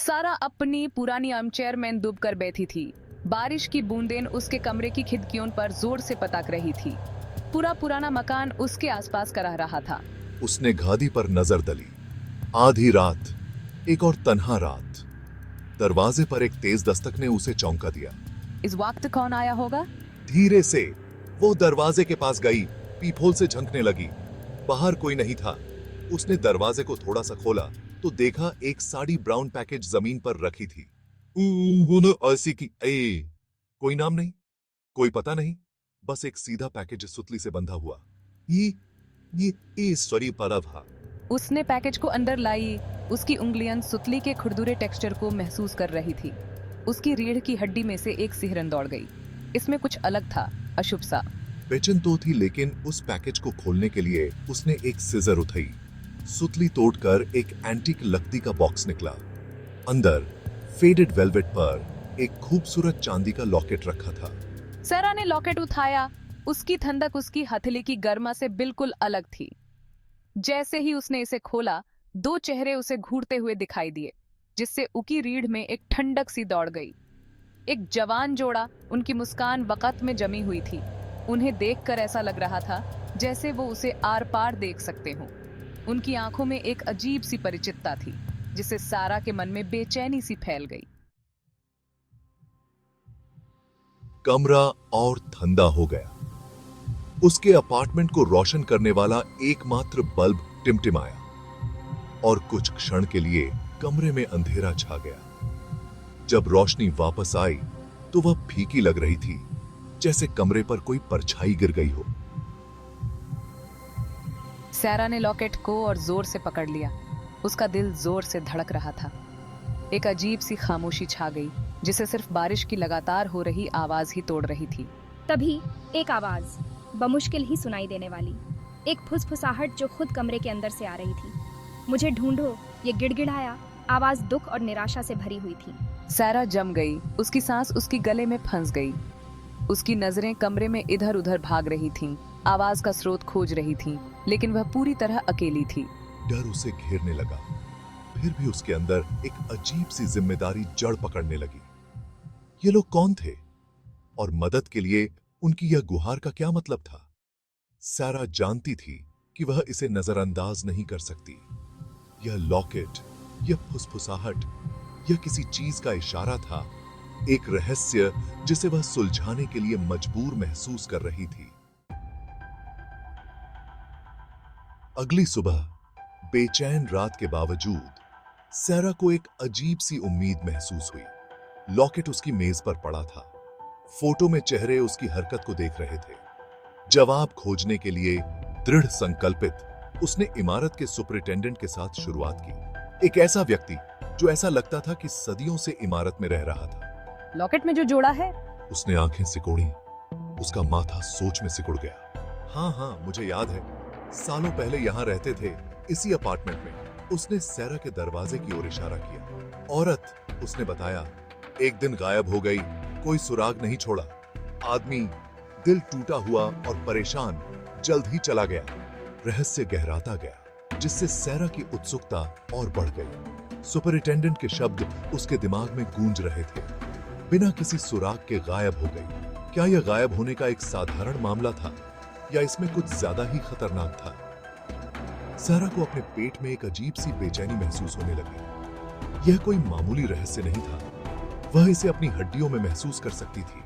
सारा अपनी पुरानी आर्मचेयर में डूब कर बैठी थी। बारिश की बूंदें उसके कमरे की खिड़कियों पर जोर से पटक रही थी। पूरा पुराना मकान उसके आसपास करह रहा था। उसने गादी पर नजर डली। आधी रात, एक और तन्हा रात। दरवाजे पर एक तेज दस्तक ने उसे चौंका दिया। इस वक्त कौन आया होगा? धीरे से वो दरवाजे के पास गई, पीपहोल से झंकने लगी। बाहर कोई नहीं था। उसने दरवाजे को थोड़ा सा खोला तो देखा एक साड़ी ब्राउन पैकेज जमीन पर रखी थी। ऐसी की कोई नाम नहीं, कोई पता नहीं, बस एक सीधा पैकेज सुतली से बंधा हुआ। ये सॉरी परवा। उसने पैकेज को अंदर लाई। उसकी उंगलियां सुतली के खुरदुरे टेक्सचर को महसूस कर रही थी। उसकी रीढ़ की हड्डी में से एक सिहरन दौड़ गई। इसमें कुछ अलग था, अशुभ सा। बेचैन तो थी, लेकिन उस पैकेज को खोलने के लिए उसने एक सिजर उठाई। सुतली तोड़कर एक एंटीक लकड़ी का बॉक्स निकला। अंदर फेडेड वेलवेट पर एक खूबसूरत चांदी का लॉकेट रखा था। सारा ने लॉकेट उठाया। उसकी ठंडक उसकी हथेली की गर्मा से बिल्कुल अलग थी। जैसे ही उसने इसे खोला, दो चेहरे उसे घूरते हुए दिखाई दिए, जिससे उकी रीढ़ में एक ठंडक सी दौड़ गई। एक जवान जोड़ा, उनकी मुस्कान वक़्त में जमी हुई थी। उन्हें देखकर ऐसा लग रहा था जैसे वो उसे आर पार देख सकते हों। उनकी आंखों में एक अजीब सी परिचितता थी, जिससे सारा के मन में बेचैनी सी फैल गई। कमरा और ठंडा हो गया। उसके अपार्टमेंट को रोशन करने वाला एकमात्र बल्ब टिमटिमाया और कुछ क्षण के लिए कमरे में अंधेरा छा गया। जब रोशनी वापस आई तो वह फीकी लग रही थी, जैसे कमरे पर कोई परछाई गिर गई हो। सारा ने लॉकेट को और जोर से पकड़ लिया। उसका दिल जोर से धड़क रहा था। एक अजीब सी खामोशी छा गई, जिसे सिर्फ बारिश की लगातार हो रही आवाज ही तोड़ रही थी। तभी एक आवाज, बमुश्किल ही सुनाई देने वाली, एक फुसफुसाहट जो खुद कमरे के अंदर से आ रही थी। मुझे ढूंढो, ये गिड़गिड़ाया। आवाज दुख और निराशा से भरी हुई थी। सारा जम गई। उसकी सांस उसकी गले में फंस गई। उसकी नजरें कमरे में इधर उधर भाग रही थीं, आवाज का स्रोत खोज रही थीं, लेकिन वह पूरी तरह अकेली थी। डर उसे घेरने लगा। फिर भी उसके अंदर एक अजीब सी जिम्मेदारी जड़ पकड़ने लगी। ये लोग कौन थे और मदद के लिए उनकी यह गुहार का क्या मतलब था? सारा जानती थी कि वह इसे नजरअंदाज नहीं कर सकती। यह लॉकेट, यह फुसफुसाहट, यह किसी चीज का इशारा था, एक रहस्य जिसे वह सुलझाने के लिए मजबूर महसूस कर रही थी। अगली सुबह बेचैन रात के बावजूद सारा को एक अजीब सी उम्मीद महसूस हुई। लॉकेट उसकी मेज पर पड़ा था। फोटो में चेहरे उसकी हरकत को देख रहे थे। जवाब खोजने के लिए दृढ़ संकल्पित उसने इमारत के सुपरिटेंडेंट के साथ शुरुआत की। एक ऐसा व्यक्ति जो ऐसा लगता था कि सदियों से इमारत में रह रहा था। लॉकेट में जो जोड़ा है? उसने आंखें सिकोड़ी। उसका माथा सोच में सिकुड़ गया। हाँ, मुझे याद है, सालों पहले यहां रहते थे, इसी अपार्टमेंट में। उसने सारा के दरवाजे की ओर इशारा किया। औरत, उसने बताया, एक दिन गायब हो गई, कोई सुराग नहीं छोड़ा। आदमी, दिल टूटा हुआ और परेशान, जल्द ही चला गया। रहस्य गहराता गया, जिससे सारा की उत्सुकता और बढ़ गई। सुपरिटेंडेंट के शब्द उसके दिमाग में गूंज रहे थे। बिना किसी सुराग के गायब हो गई। क्या यह गायब होने का एक साधारण मामला था या इसमें कुछ ज्यादा ही खतरनाक था? सारा को अपने पेट में एक अजीब सी बेचैनी महसूस होने लगी। यह कोई मामूली रहस्य नहीं था। वह इसे अपनी हड्डियों में महसूस कर सकती थी।